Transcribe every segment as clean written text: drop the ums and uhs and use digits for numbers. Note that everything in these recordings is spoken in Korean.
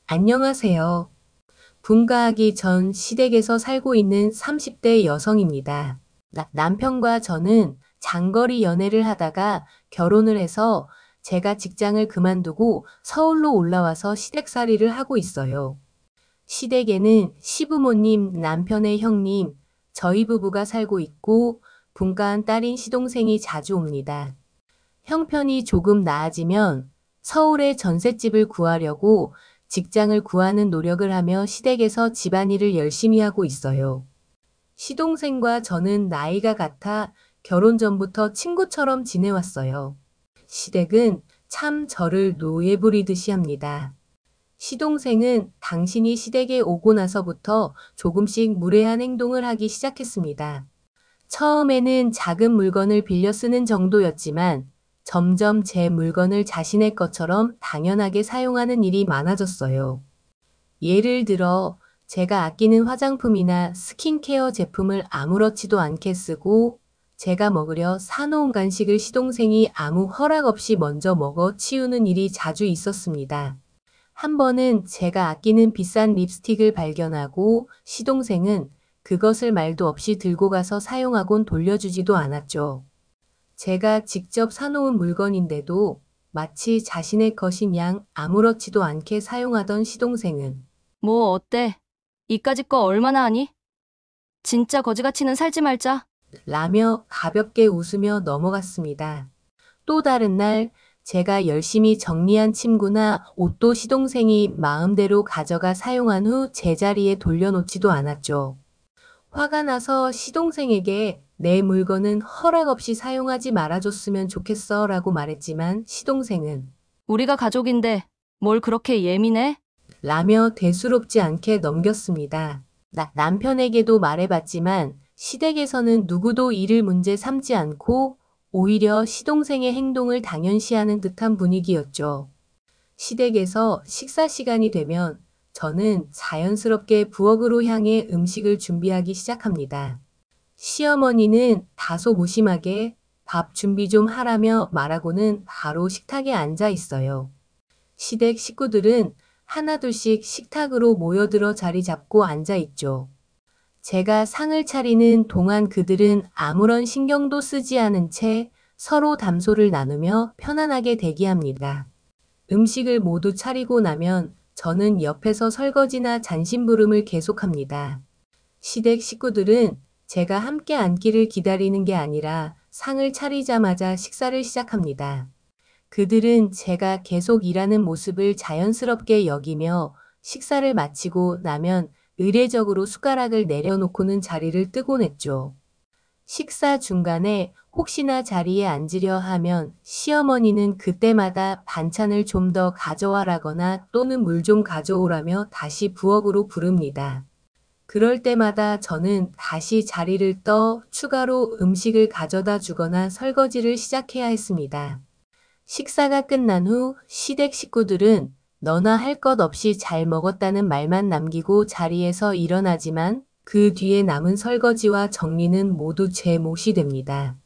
안녕하세요. 분가하기 전 시댁에서 살고 있는 30대 여성입니다. 남편과 저는 장거리 연애를 하다가 결혼을 해서 제가 직장을 그만두고 서울로 올라와서 시댁살이를 하고 있어요. 시댁에는 시부모님, 남편의 형님, 저희 부부가 살고 있고 분가한 딸인 시동생이 자주 옵니다. 형편이 조금 나아지면 서울에 전셋집을 구하려고 직장을 구하는 노력을 하며 시댁에서 집안일을 열심히 하고 있어요. 시동생과 저는 나이가 같아 결혼 전부터 친구처럼 지내왔어요. 시댁은 참 저를 노예 부리듯이 합니다. 시동생은 당신이 시댁에 오고 나서부터 조금씩 무례한 행동을 하기 시작했습니다. 처음에는 작은 물건을 빌려 쓰는 정도였지만 점점 제 물건을 자신의 것처럼 당연하게 사용하는 일이 많아졌어요. 예를 들어 제가 아끼는 화장품이나 스킨케어 제품을 아무렇지도 않게 쓰고 제가 먹으려 사놓은 간식을 시동생이 아무 허락 없이 먼저 먹어 치우는 일이 자주 있었습니다. 한 번은 제가 아끼는 비싼 립스틱을 발견하고 시동생은 그것을 말도 없이 들고 가서 사용하곤 돌려주지도 않았죠. 제가 직접 사놓은 물건인데도 마치 자신의 것인 양 아무렇지도 않게 사용하던 시동생은 뭐 어때? 이까짓 거 얼마나 하니? 진짜 거지같이는 살지 말자. 라며 가볍게 웃으며 넘어갔습니다. 또 다른 날 제가 열심히 정리한 침구나 옷도 시동생이 마음대로 가져가 사용한 후 제자리에 돌려놓지도 않았죠. 화가 나서 시동생에게 내 물건은 허락 없이 사용하지 말아줬으면 좋겠어 라고 말했지만 시동생은 우리가 가족인데 뭘 그렇게 예민해? 라며 대수롭지 않게 넘겼습니다. 남편에게도 말해봤지만 시댁에서는 누구도 이를 문제 삼지 않고 오히려 시동생의 행동을 당연시하는 듯한 분위기였죠. 시댁에서 식사 시간이 되면 저는 자연스럽게 부엌으로 향해 음식을 준비하기 시작합니다. 시어머니는 다소 무심하게 밥 준비 좀 하라며 말하고는 바로 식탁에 앉아 있어요. 시댁 식구들은 하나둘씩 식탁으로 모여들어 자리 잡고 앉아 있죠. 제가 상을 차리는 동안 그들은 아무런 신경도 쓰지 않은 채 서로 담소를 나누며 편안하게 대기합니다. 음식을 모두 차리고 나면 저는 옆에서 설거지나 잔심부름을 계속합니다. 시댁 식구들은 제가 함께 앉기를 기다리는 게 아니라 상을 차리자마자 식사를 시작합니다. 그들은 제가 계속 일하는 모습을 자연스럽게 여기며 식사를 마치고 나면 의례적으로 숟가락을 내려놓고는 자리를 뜨곤 했죠. 식사 중간에 혹시나 자리에 앉으려 하면 시어머니는 그때마다 반찬을 좀 더 가져와라거나 또는 물 좀 가져오라며 다시 부엌으로 부릅니다. 그럴 때마다 저는 다시 자리를 떠 추가로 음식을 가져다 주거나 설거지를 시작해야 했습니다. 식사가 끝난 후 시댁 식구들은 너나 할 것 없이 잘 먹었다는 말만 남기고 자리에서 일어나지만 그 뒤에 남은 설거지와 정리는 모두 제 몫이 됩니다.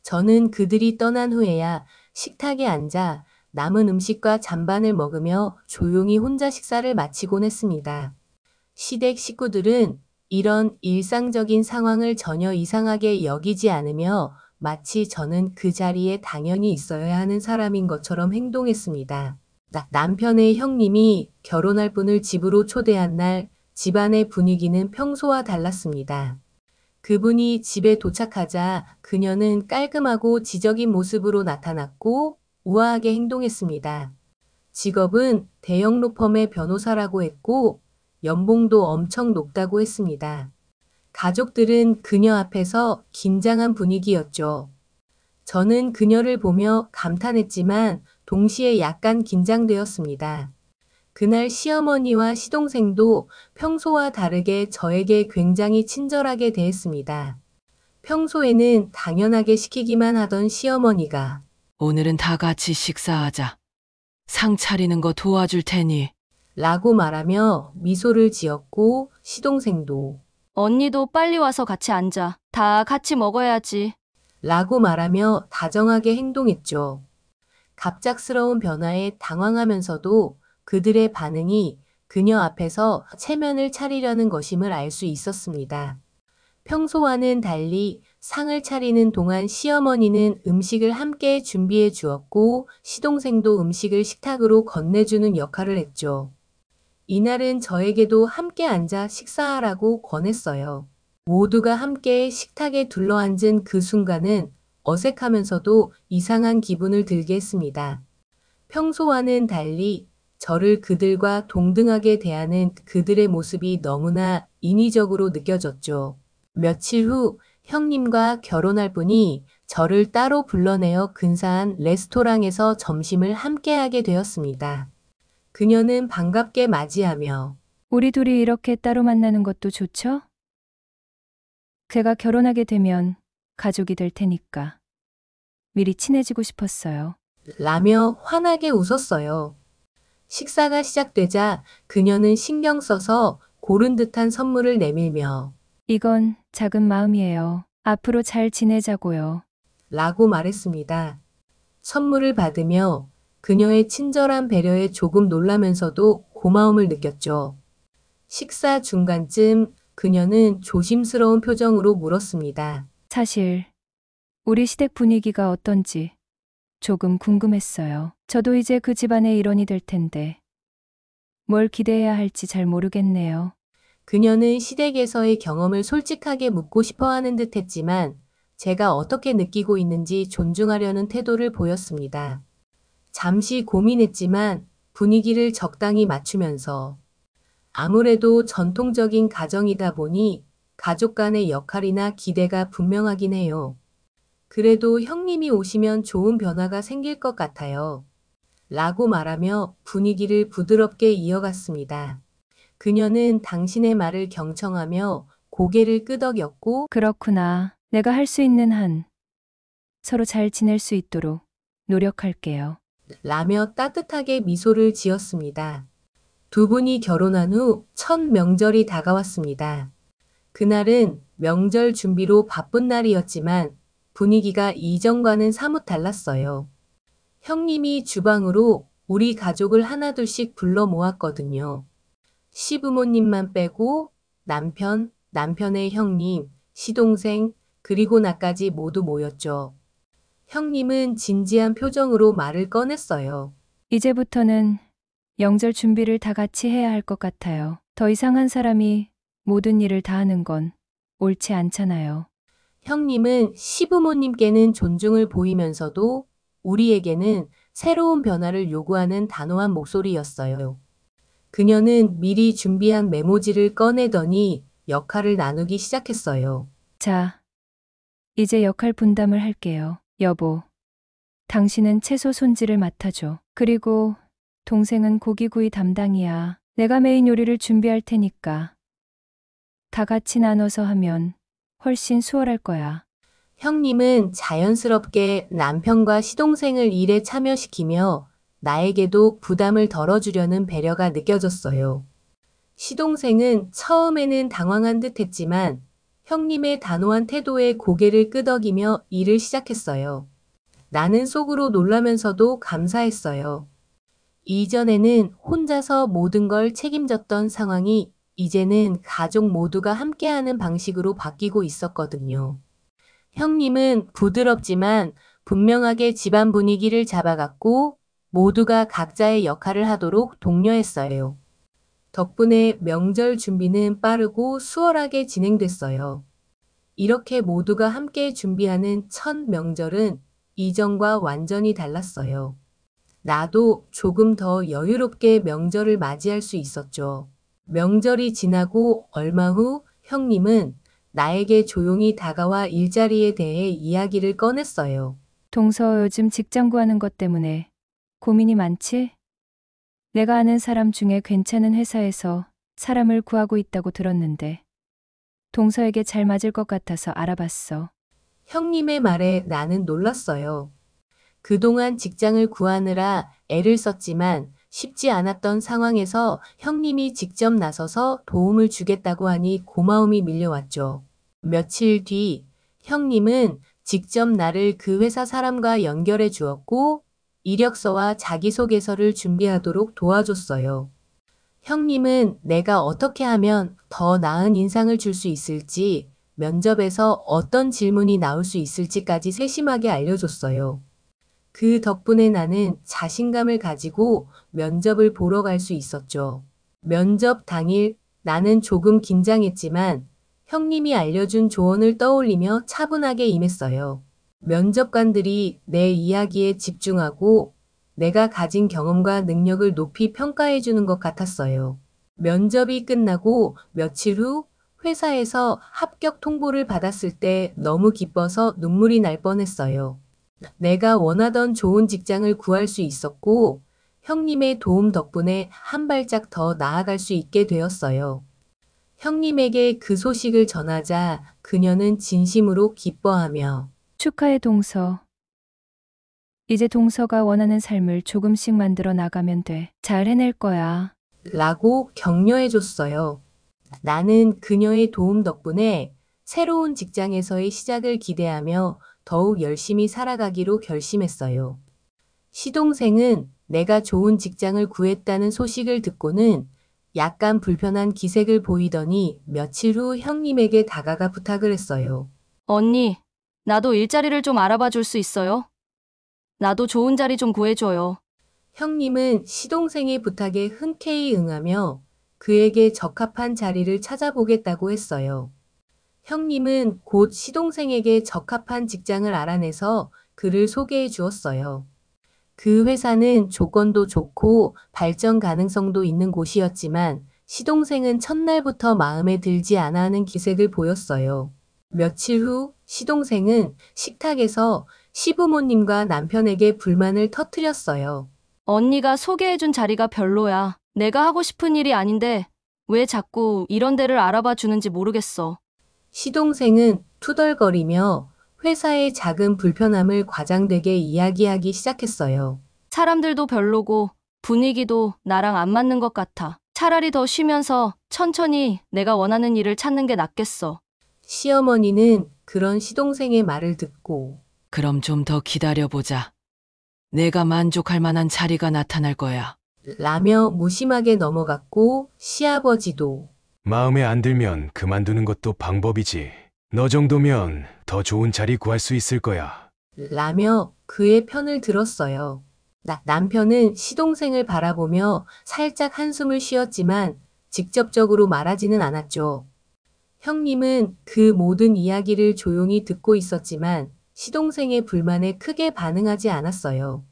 저는 그들이 떠난 후에야 식탁에 앉아 남은 음식과 잔반을 먹으며 조용히 혼자 식사를 마치곤 했습니다. 시댁 식구들은 이런 일상적인 상황을 전혀 이상하게 여기지 않으며 마치 저는 그 자리에 당연히 있어야 하는 사람인 것처럼 행동했습니다. 남편의 형님이 결혼할 분을 집으로 초대한 날 집안의 분위기는 평소와 달랐습니다. 그분이 집에 도착하자 그녀는 깔끔하고 지적인 모습으로 나타났고 우아하게 행동했습니다. 직업은 대형 로펌의 변호사라고 했고 연봉도 엄청 높다고 했습니다. 가족들은 그녀 앞에서 긴장한 분위기였죠. 저는 그녀를 보며 감탄했지만 동시에 약간 긴장되었습니다. 그날 시어머니와 시동생도 평소와 다르게 저에게 굉장히 친절하게 대했습니다. 평소에는 당연하게 시키기만 하던 시어머니가 오늘은 다 같이 식사하자. 상 차리는 거 도와줄 테니. 라고 말하며 미소를 지었고 시동생도 언니도 빨리 와서 같이 앉아. 다 같이 먹어야지. 라고 말하며 다정하게 행동했죠. 갑작스러운 변화에 당황하면서도 그들의 반응이 그녀 앞에서 체면을 차리려는 것임을 알 수 있었습니다. 평소와는 달리 상을 차리는 동안 시어머니는 음식을 함께 준비해 주었고 시동생도 음식을 식탁으로 건네주는 역할을 했죠. 이날은 저에게도 함께 앉아 식사하라고 권했어요. 모두가 함께 식탁에 둘러앉은 그 순간은 어색하면서도 이상한 기분을 들게 했습니다. 평소와는 달리 저를 그들과 동등하게 대하는 그들의 모습이 너무나 인위적으로 느껴졌죠. 며칠 후 형님과 결혼할 분이 저를 따로 불러내어 근사한 레스토랑에서 점심을 함께하게 되었습니다. 그녀는 반갑게 맞이하며 우리 둘이 이렇게 따로 만나는 것도 좋죠? 제가 결혼하게 되면 가족이 될 테니까 미리 친해지고 싶었어요. 라며 환하게 웃었어요. 식사가 시작되자 그녀는 신경 써서 고른 듯한 선물을 내밀며 이건 작은 마음이에요. 앞으로 잘 지내자고요. 라고 말했습니다. 선물을 받으며 그녀의 친절한 배려에 조금 놀라면서도 고마움을 느꼈죠. 식사 중간쯤 그녀는 조심스러운 표정으로 물었습니다. 사실 우리 시댁 분위기가 어떤지 조금 궁금했어요. 저도 이제 그 집안의 일원이 될 텐데 뭘 기대해야 할지 잘 모르겠네요. 그녀는 시댁에서의 경험을 솔직하게 묻고 싶어 하는 듯 했지만 제가 어떻게 느끼고 있는지 존중하려는 태도를 보였습니다. 잠시 고민했지만 분위기를 적당히 맞추면서 아무래도 전통적인 가정이다 보니 가족 간의 역할이나 기대가 분명하긴 해요. 그래도 형님이 오시면 좋은 변화가 생길 것 같아요. 라고 말하며 분위기를 부드럽게 이어갔습니다. 그녀는 당신의 말을 경청하며 고개를 끄덕였고 그렇구나. 내가 할 수 있는 한 서로 잘 지낼 수 있도록 노력할게요. 라며 따뜻하게 미소를 지었습니다. 두 분이 결혼한 후 첫 명절이 다가왔습니다. 그날은 명절 준비로 바쁜 날이었지만 분위기가 이전과는 사뭇 달랐어요. 형님이 주방으로 우리 가족을 하나둘씩 불러 모았거든요. 시부모님만 빼고 남편, 남편의 형님, 시동생, 그리고 나까지 모두 모였죠. 형님은 진지한 표정으로 말을 꺼냈어요. 이제부터는 명절 준비를 다 같이 해야 할 것 같아요. 더 이상 한 사람이 모든 일을 다 하는 건 옳지 않잖아요. 형님은 시부모님께는 존중을 보이면서도 우리에게는 새로운 변화를 요구하는 단호한 목소리였어요. 그녀는 미리 준비한 메모지를 꺼내더니 역할을 나누기 시작했어요. 자, 이제 역할 분담을 할게요. 여보, 당신은 채소 손질을 맡아줘. 그리고 동생은 고기구이 담당이야. 내가 메인 요리를 준비할 테니까 다 같이 나눠서 하면 훨씬 수월할 거야. 형님은 자연스럽게 남편과 시동생을 일에 참여시키며 나에게도 부담을 덜어주려는 배려가 느껴졌어요. 시동생은 처음에는 당황한 듯 했지만 형님의 단호한 태도에 고개를 끄덕이며 일을 시작했어요. 나는 속으로 놀라면서도 감사했어요. 이전에는 혼자서 모든 걸 책임졌던 상황이 이제는 가족 모두가 함께하는 방식으로 바뀌고 있었거든요. 형님은 부드럽지만 분명하게 집안 분위기를 잡아갔고 모두가 각자의 역할을 하도록 독려했어요. 덕분에 명절 준비는 빠르고 수월하게 진행됐어요. 이렇게 모두가 함께 준비하는 첫 명절은 이전과 완전히 달랐어요. 나도 조금 더 여유롭게 명절을 맞이할 수 있었죠. 명절이 지나고 얼마 후 형님은 나에게 조용히 다가와 일자리에 대해 이야기를 꺼냈어요. 동서 요즘 직장 구하는 것 때문에 고민이 많지? 내가 아는 사람 중에 괜찮은 회사에서 사람을 구하고 있다고 들었는데 동서에게 잘 맞을 것 같아서 알아봤어. 형님의 말에 나는 놀랐어요. 그동안 직장을 구하느라 애를 썼지만 쉽지 않았던 상황에서 형님이 직접 나서서 도움을 주겠다고 하니 고마움이 밀려왔죠. 며칠 뒤 형님은 직접 나를 그 회사 사람과 연결해 주었고 이력서와 자기소개서를 준비하도록 도와줬어요. 형님은 내가 어떻게 하면 더 나은 인상을 줄 수 있을지, 면접에서 어떤 질문이 나올 수 있을지까지 세심하게 알려줬어요. 그 덕분에 나는 자신감을 가지고 면접을 보러 갈 수 있었죠. 면접 당일 나는 조금 긴장했지만 형님이 알려준 조언을 떠올리며 차분하게 임했어요. 면접관들이 내 이야기에 집중하고 내가 가진 경험과 능력을 높이 평가해 주는 것 같았어요. 면접이 끝나고 며칠 후 회사에서 합격 통보를 받았을 때 너무 기뻐서 눈물이 날 뻔했어요. 내가 원하던 좋은 직장을 구할 수 있었고 형님의 도움 덕분에 한 발짝 더 나아갈 수 있게 되었어요. 형님에게 그 소식을 전하자 그녀는 진심으로 기뻐하며 축하해, 동서. 이제 동서가 원하는 삶을 조금씩 만들어 나가면 돼. 잘 해낼 거야. 라고 격려해 줬어요. 나는 그녀의 도움 덕분에 새로운 직장에서의 시작을 기대하며 더욱 열심히 살아가기로 결심했어요. 시동생은 내가 좋은 직장을 구했다는 소식을 듣고는 약간 불편한 기색을 보이더니 며칠 후 형님에게 다가가 부탁을 했어요. 언니, 나도 일자리를 좀 알아봐 줄 수 있어요? 나도 좋은 자리 좀 구해줘요. 형님은 시동생의 부탁에 흔쾌히 응하며 그에게 적합한 자리를 찾아보겠다고 했어요. 형님은 곧 시동생에게 적합한 직장을 알아내서 그를 소개해 주었어요. 그 회사는 조건도 좋고 발전 가능성도 있는 곳이었지만 시동생은 첫날부터 마음에 들지 않아 하는 기색을 보였어요. 며칠 후 시동생은 식탁에서 시부모님과 남편에게 불만을 터뜨렸어요. 언니가 소개해준 자리가 별로야. 내가 하고 싶은 일이 아닌데 왜 자꾸 이런 데를 알아봐 주는지 모르겠어. 시동생은 투덜거리며 회사의 작은 불편함을 과장되게 이야기하기 시작했어요. 사람들도 별로고 분위기도 나랑 안 맞는 것 같아. 차라리 더 쉬면서 천천히 내가 원하는 일을 찾는 게 낫겠어. 시어머니는 그런 시동생의 말을 듣고 그럼 좀 더 기다려보자. 내가 만족할 만한 자리가 나타날 거야. 라며 무심하게 넘어갔고 시아버지도 마음에 안 들면 그만두는 것도 방법이지. 너 정도면 더 좋은 자리 구할 수 있을 거야. 라며 그의 편을 들었어요. 남편은 시동생을 바라보며 살짝 한숨을 쉬었지만 직접적으로 말하지는 않았죠. 형님은 그 모든 이야기를 조용히 듣고 있었지만 시동생의 불만에 크게 반응하지 않았어요.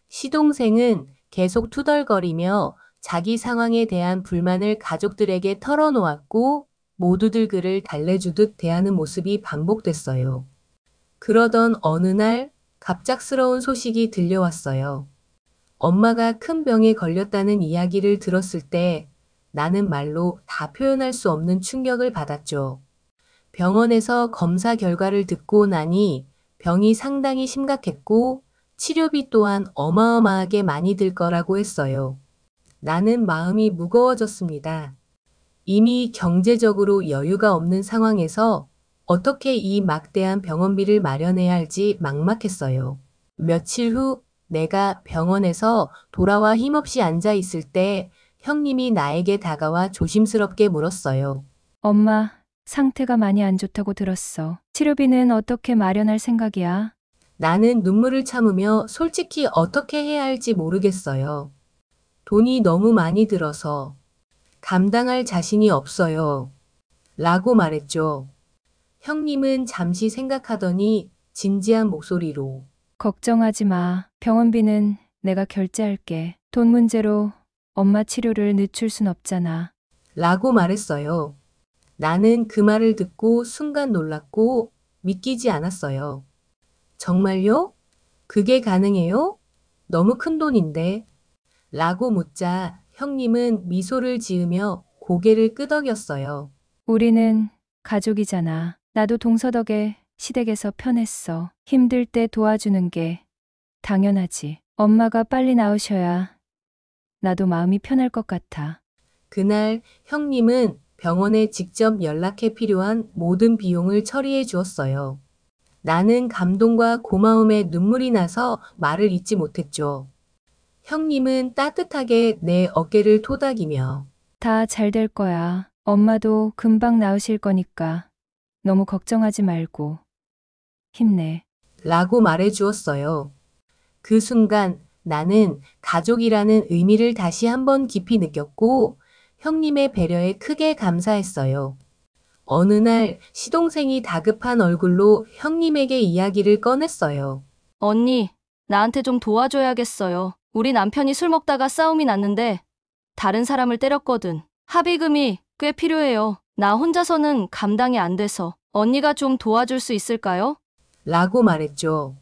시동생은 계속 투덜거리며 자기 상황에 대한 불만을 가족들에게 털어놓았고 모두들 그를 달래주듯 대하는 모습이 반복됐어요. 그러던 어느 날 갑작스러운 소식이 들려왔어요. 엄마가 큰 병에 걸렸다는 이야기를 들었을 때 나는 말로 다 표현할 수 없는 충격을 받았죠. 병원에서 검사 결과를 듣고 나니 병이 상당히 심각했고 치료비 또한 어마어마하게 많이 들 거라고 했어요. 나는 마음이 무거워졌습니다. 이미 경제적으로 여유가 없는 상황에서 어떻게 이 막대한 병원비를 마련해야 할지 막막했어요. 며칠 후 내가 병원에서 돌아와 힘없이 앉아 있을 때 형님이 나에게 다가와 조심스럽게 물었어요. 엄마, 상태가 많이 안 좋다고 들었어. 치료비는 어떻게 마련할 생각이야? 나는 눈물을 참으며 솔직히 어떻게 해야 할지 모르겠어요. 돈이 너무 많이 들어서 감당할 자신이 없어요. 라고 말했죠. 형님은 잠시 생각하더니 진지한 목소리로 걱정하지 마. 병원비는 내가 결제할게. 돈 문제로 엄마 치료를 늦출 순 없잖아. 라고 말했어요. 나는 그 말을 듣고 순간 놀랐고 믿기지 않았어요. 정말요? 그게 가능해요? 너무 큰 돈인데. 라고 묻자 형님은 미소를 지으며 고개를 끄덕였어요. 우리는 가족이잖아. 나도 동서 덕에 시댁에서 편했어. 힘들 때 도와주는 게 당연하지. 엄마가 빨리 나으셔야 나도 마음이 편할 것 같아. 그날 형님은 병원에 직접 연락해 필요한 모든 비용을 처리해 주었어요. 나는 감동과 고마움에 눈물이 나서 말을 잇지 못했죠. 형님은 따뜻하게 내 어깨를 토닥이며 다 잘 될 거야. 엄마도 금방 나으실 거니까 너무 걱정하지 말고 힘내. 라고 말해 주었어요. 그 순간 나는 가족이라는 의미를 다시 한번 깊이 느꼈고 형님의 배려에 크게 감사했어요. 어느 날 시동생이 다급한 얼굴로 형님에게 이야기를 꺼냈어요. 언니, 나한테 좀 도와줘야겠어요. 우리 남편이 술 먹다가 싸움이 났는데 다른 사람을 때렸거든. 합의금이 꽤 필요해요. 나 혼자서는 감당이 안 돼서 언니가 좀 도와줄 수 있을까요? 라고 말했죠.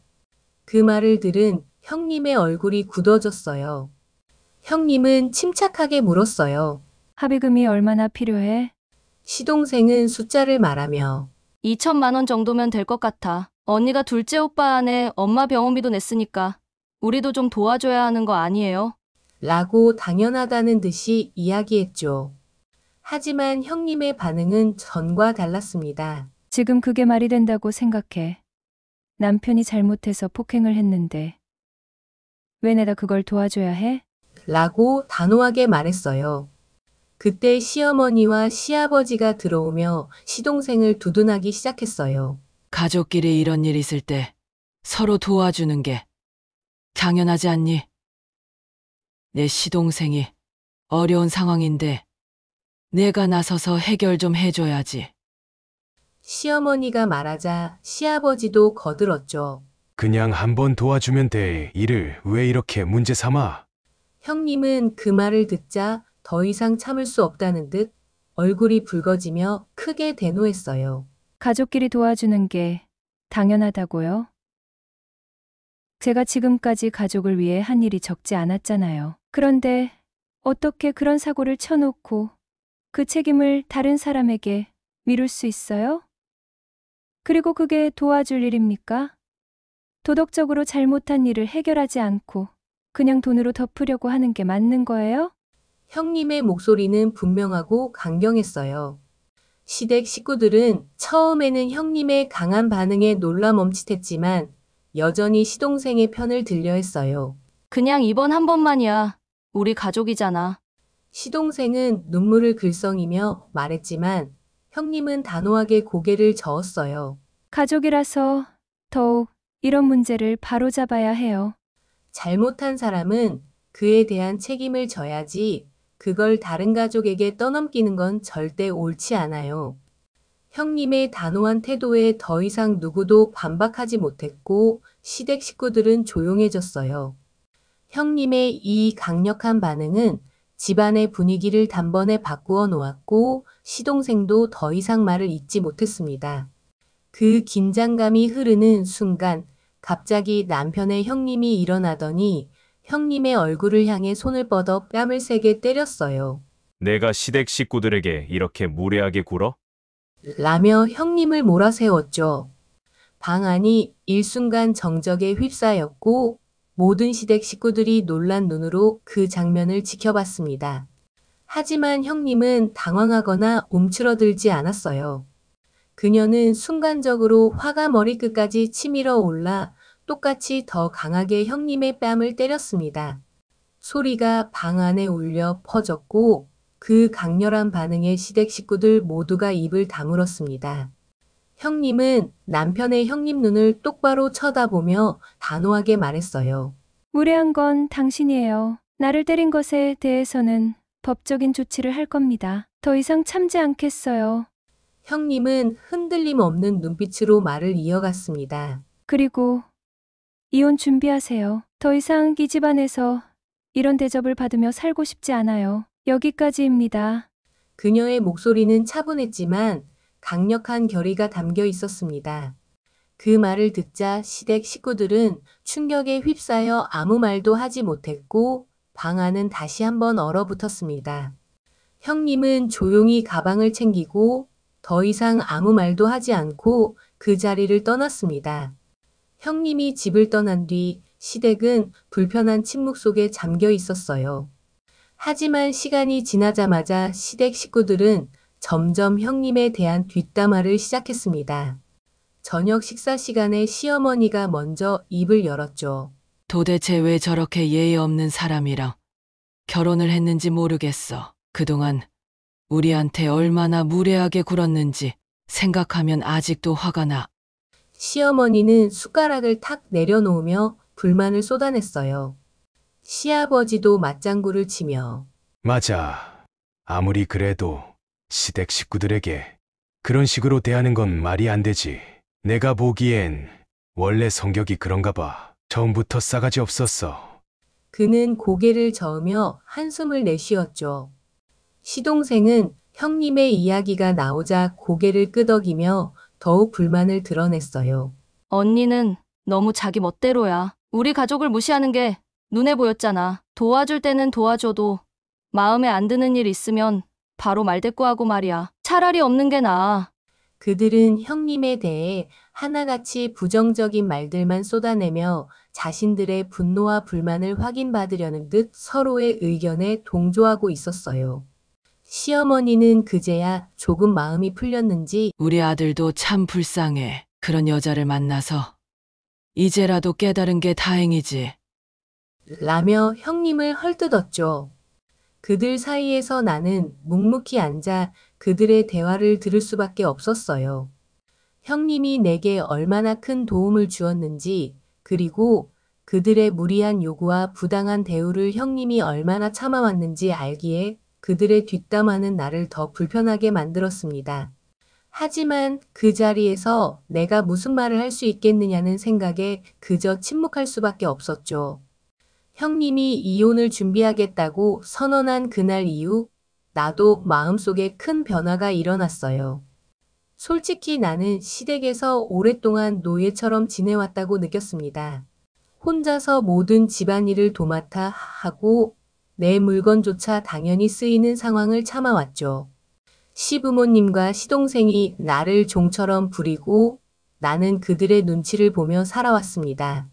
그 말을 들은 형님의 얼굴이 굳어졌어요. 형님은 침착하게 물었어요. 합의금이 얼마나 필요해? 시동생은 숫자를 말하며 2천만 원 정도면 될 것 같아. 언니가 둘째 오빠 안에 엄마 병원비도 냈으니까 우리도 좀 도와줘야 하는 거 아니에요? 라고 당연하다는 듯이 이야기했죠. 하지만 형님의 반응은 전과 달랐습니다. 지금 그게 말이 된다고 생각해. 남편이 잘못해서 폭행을 했는데 왜 내가 그걸 도와줘야 해? 라고 단호하게 말했어요. 그때 시어머니와 시아버지가 들어오며 시동생을 두둔하기 시작했어요. 가족끼리 이런 일 있을 때 서로 도와주는 게 당연하지 않니? 내 시동생이 어려운 상황인데 내가 나서서 해결 좀 해줘야지. 시어머니가 말하자 시아버지도 거들었죠. 그냥 한번 도와주면 돼. 일을 왜 이렇게 문제 삼아? 형님은 그 말을 듣자 더 이상 참을 수 없다는 듯 얼굴이 붉어지며 크게 대노했어요. 가족끼리 도와주는 게 당연하다고요? 제가 지금까지 가족을 위해 한 일이 적지 않았잖아요. 그런데 어떻게 그런 사고를 쳐놓고 그 책임을 다른 사람에게 미룰 수 있어요? 그리고 그게 도와줄 일입니까? 도덕적으로 잘못한 일을 해결하지 않고 그냥 돈으로 덮으려고 하는 게 맞는 거예요? 형님의 목소리는 분명하고 강경했어요. 시댁 식구들은 처음에는 형님의 강한 반응에 놀라 멈칫했지만 여전히 시동생의 편을 들려 했어요. 그냥 이번 한 번만이야. 우리 가족이잖아. 시동생은 눈물을 글썽이며 말했지만 형님은 단호하게 고개를 저었어요. 가족이라서 더욱 이런 문제를 바로잡아야 해요. 잘못한 사람은 그에 대한 책임을 져야지 그걸 다른 가족에게 떠넘기는 건 절대 옳지 않아요. 형님의 단호한 태도에 더 이상 누구도 반박하지 못했고 시댁 식구들은 조용해졌어요. 형님의 이 강력한 반응은 집안의 분위기를 단번에 바꾸어 놓았고 시동생도 더 이상 말을 잇지 못했습니다. 그 긴장감이 흐르는 순간 갑자기 남편의 형님이 일어나더니 형님의 얼굴을 향해 손을 뻗어 뺨을 세게 때렸어요. 내가 시댁 식구들에게 이렇게 무례하게 굴어? 라며 형님을 몰아세웠죠. 방 안이 일순간 정적에 휩싸였고 모든 시댁 식구들이 놀란 눈으로 그 장면을 지켜봤습니다. 하지만 형님은 당황하거나 움츠러들지 않았어요. 그녀는 순간적으로 화가 머리끝까지 치밀어 올라 똑같이 더 강하게 형님의 뺨을 때렸습니다. 소리가 방 안에 울려 퍼졌고 그 강렬한 반응에 시댁 식구들 모두가 입을 다물었습니다. 형님은 남편의 형님 눈을 똑바로 쳐다보며 단호하게 말했어요. 무례한 건 당신이에요. 나를 때린 것에 대해서는 법적인 조치를 할 겁니다. 더 이상 참지 않겠어요. 형님은 흔들림 없는 눈빛으로 말을 이어갔습니다. 그리고 이혼 준비하세요. 더 이상 이 집안에서 이런 대접을 받으며 살고 싶지 않아요. 여기까지입니다. 그녀의 목소리는 차분했지만 강력한 결의가 담겨 있었습니다. 그 말을 듣자 시댁 식구들은 충격에 휩싸여 아무 말도 하지 못했고 방 안은 다시 한번 얼어붙었습니다. 형님은 조용히 가방을 챙기고 더 이상 아무 말도 하지 않고 그 자리를 떠났습니다. 형님이 집을 떠난 뒤 시댁은 불편한 침묵 속에 잠겨 있었어요. 하지만 시간이 지나자마자 시댁 식구들은 점점 형님에 대한 뒷담화를 시작했습니다. 저녁 식사 시간에 시어머니가 먼저 입을 열었죠. 도대체 왜 저렇게 예의 없는 사람이랑 결혼을 했는지 모르겠어. 그동안 우리한테 얼마나 무례하게 굴었는지 생각하면 아직도 화가 나. 시어머니는 숟가락을 탁 내려놓으며 불만을 쏟아냈어요. 시아버지도 맞장구를 치며 맞아. 아무리 그래도 시댁 식구들에게 그런 식으로 대하는 건 말이 안 되지. 내가 보기엔 원래 성격이 그런가 봐. 처음부터 싸가지 없었어. 그는 고개를 저으며 한숨을 내쉬었죠. 시동생은 형님의 이야기가 나오자 고개를 끄덕이며 더욱 불만을 드러냈어요. 언니는 너무 자기 멋대로야. 우리 가족을 무시하는 게 눈에 보였잖아. 도와줄 때는 도와줘도 마음에 안 드는 일 있으면 바로 말대꾸하고 말이야. 차라리 없는 게 나아. 그들은 형님에 대해 하나같이 부정적인 말들만 쏟아내며 자신들의 분노와 불만을 확인받으려는 듯 서로의 의견에 동조하고 있었어요. 시어머니는 그제야 조금 마음이 풀렸는지 우리 아들도 참 불쌍해. 그런 여자를 만나서 이제라도 깨달은 게 다행이지. 라며 형님을 헐뜯었죠. 그들 사이에서 나는 묵묵히 앉아 그들의 대화를 들을 수밖에 없었어요. 형님이 내게 얼마나 큰 도움을 주었는지, 그리고 그들의 무리한 요구와 부당한 대우를 형님이 얼마나 참아왔는지 알기에 그들의 뒷담화는 나를 더 불편하게 만들었습니다. 하지만 그 자리에서 내가 무슨 말을 할 수 있겠느냐는 생각에 그저 침묵할 수밖에 없었죠. 형님이 이혼을 준비하겠다고 선언한 그날 이후 나도 마음속에 큰 변화가 일어났어요. 솔직히 나는 시댁에서 오랫동안 노예처럼 지내왔다고 느꼈습니다. 혼자서 모든 집안일을 도맡아 하고 내 물건조차 당연히 쓰이는 상황을 참아왔죠. 시부모님과 시동생이 나를 종처럼 부리고 나는 그들의 눈치를 보며 살아왔습니다.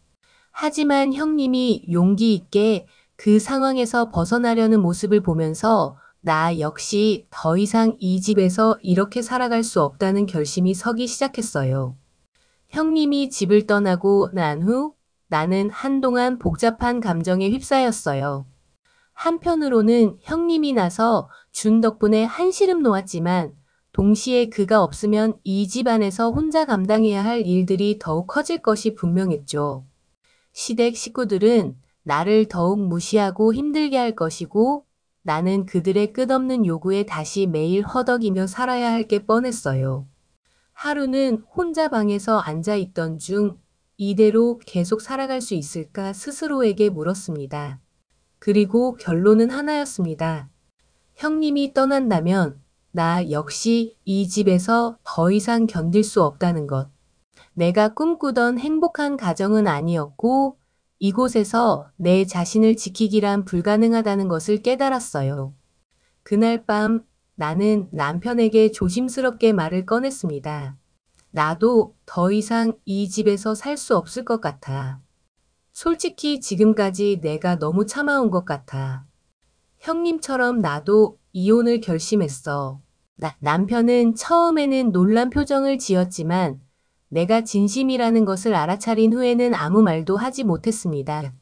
하지만 형님이 용기 있게 그 상황에서 벗어나려는 모습을 보면서 나 역시 더 이상 이 집에서 이렇게 살아갈 수 없다는 결심이 서기 시작했어요. 형님이 집을 떠나고 난 후 나는 한동안 복잡한 감정에 휩싸였어요. 한편으로는 형님이 나서 준 덕분에 한시름 놓았지만 동시에 그가 없으면 이 집안에서 혼자 감당해야 할 일들이 더욱 커질 것이 분명했죠. 시댁 식구들은 나를 더욱 무시하고 힘들게 할 것이고 나는 그들의 끝없는 요구에 다시 매일 허덕이며 살아야 할 게 뻔했어요. 하루는 혼자 방에서 앉아 있던 중 이대로 계속 살아갈 수 있을까 스스로에게 물었습니다. 그리고 결론은 하나였습니다. 형님이 떠난다면 나 역시 이 집에서 더 이상 견딜 수 없다는 것. 내가 꿈꾸던 행복한 가정은 아니었고 이곳에서 내 자신을 지키기란 불가능하다는 것을 깨달았어요. 그날 밤 나는 남편에게 조심스럽게 말을 꺼냈습니다. 나도 더 이상 이 집에서 살 수 없을 것 같아. 솔직히 지금까지 내가 너무 참아온 것 같아. 형님처럼 나도 이혼을 결심했어. 남편은 처음에는 놀란 표정을 지었지만 내가 진심이라는 것을 알아차린 후에는 아무 말도 하지 못했습니다.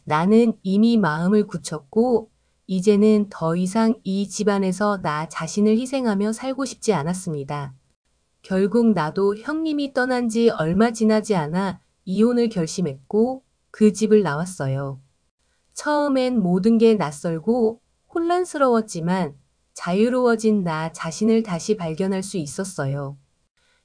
나는 이미 마음을 굳혔고 이제는 더 이상 이 집안에서 나 자신을 희생하며 살고 싶지 않았습니다. 결국 나도 형님이 떠난 지 얼마 지나지 않아 이혼을 결심했고 그 집을 나왔어요. 처음엔 모든 게 낯설고 혼란스러웠지만 자유로워진 나 자신을 다시 발견할 수 있었어요.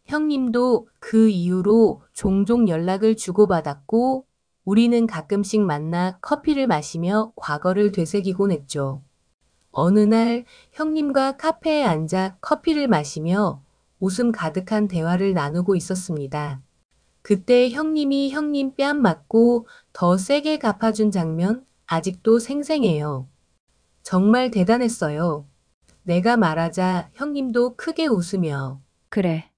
형님도 그 이후로 종종 연락을 주고받았고 우리는 가끔씩 만나 커피를 마시며 과거를 되새기곤 했죠. 어느 날 형님과 카페에 앉아 커피를 마시며 웃음 가득한 대화를 나누고 있었습니다. 그때 형님이 형님 뺨 맞고 더 세게 갚아준 장면 아직도 생생해요. 정말 대단했어요. 내가 말하자 형님도 크게 웃으며 그래.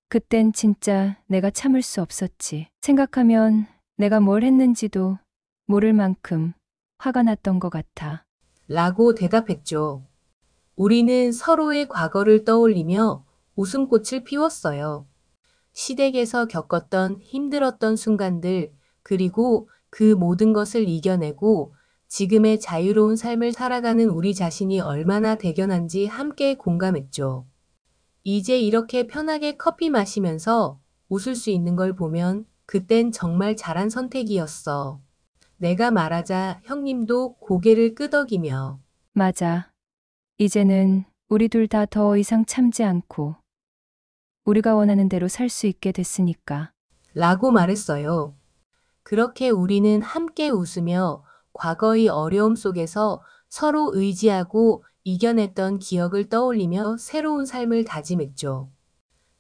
그땐 진짜 내가 참을 수 없었지. 생각하면 내가 뭘 했는지도 모를 만큼 화가 났던 것 같아. 라고 대답했죠. 우리는 서로의 과거를 떠올리며 웃음꽃을 피웠어요. 시댁에서 겪었던 힘들었던 순간들, 그리고 그 모든 것을 이겨내고 지금의 자유로운 삶을 살아가는 우리 자신이 얼마나 대견한지 함께 공감했죠. 이제 이렇게 편하게 커피 마시면서 웃을 수 있는 걸 보면 그땐 정말 잘한 선택이었어. 내가 말하자 형님도 고개를 끄덕이며 맞아. 이제는 우리 둘 다 더 이상 참지 않고 우리가 원하는 대로 살 수 있게 됐으니까. 라고 말했어요. 그렇게 우리는 함께 웃으며 과거의 어려움 속에서 서로 의지하고 이겨냈던 기억을 떠올리며 새로운 삶을 다짐했죠.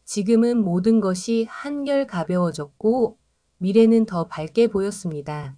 지금은 모든 것이 한결 가벼워졌고 미래는 더 밝게 보였습니다.